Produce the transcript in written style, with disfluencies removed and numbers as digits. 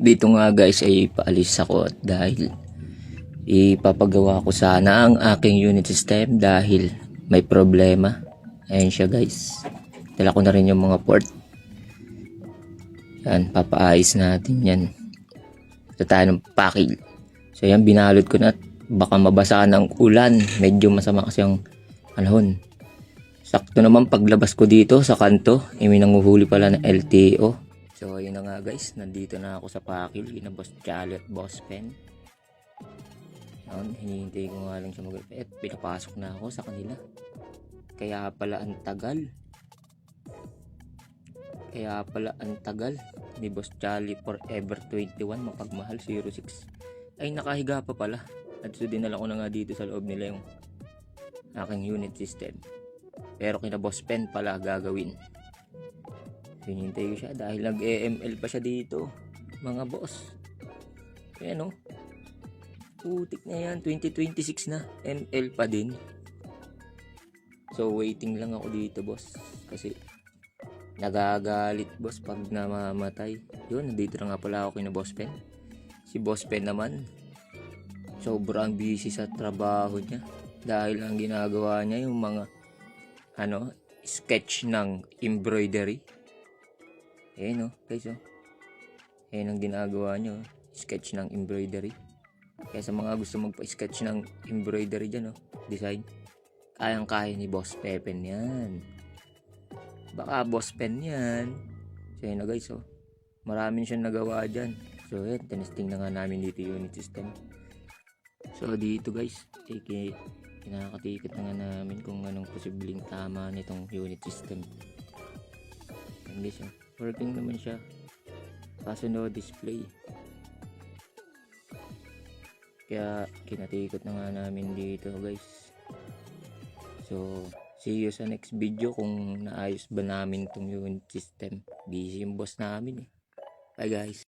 Dito nga guys ay paalis ako dahil ipapagawa ko sana ang aking unit system dahil may problema. Ayan siya guys. Dala ko na rin yung mga port. Yan, papaayos natin yan. Ito tayo ng pakil. So yan, binalot ko na. Baka mabasa ng ulan. Medyo masama kasi ang panahon. Sakto naman paglabas ko dito sa kanto. May nanguhuli pala ng LTO. So ayun na nga guys, nandito na ako sa pakil, ina Boss Charlie at Boss Pen. Ayun, hinihintay ko nga lang siya mag-repet, pinapasok na ako sa kanila. Kaya pala ang tagal. Ni Boss Charlie Forever 21, mapagmahal 06. Ay nakahiga pa pala. At so dinala ko na nga dito sa loob nila yung aking unit system. Pero kina Boss Pen pala gagawin. Hinintay ko siya dahil nag-EML pa siya dito, mga boss. Ayan o. Putik na yan. 2026 na. ML pa din. So waiting lang ako dito boss. Kasi nagagalit boss pag namamatay. Yun, nandito na nga pala ako kina Boss Pen. Si Boss Pen naman, sobrang busy sa trabaho niya. Dahil ang ginagawa niya yung mga sketch ng embroidery. Ayan o guys o. Ayan ang ginagawa nyo. Sketch ng embroidery. Kaya sa mga gusto magpa-sketch ng embroidery dyan o. Design. Kayang-kaya ni Boss Pepen yan. Baka Boss Pen yan. So ayan na guys o. Maraming siyang nagawa dyan. So ayan. Tinesting na nga namin dito yung unit system. So dito guys. Kinakatikat na nga namin kung anong posibleng tama nitong unit system. Ayan guys o. Working naman siya. Kaso no display. Kaya kinatikot na nga namin dito guys. So see you sa next video kung naayos ba namin itong unit system. Busy yung boss namin eh. Bye guys.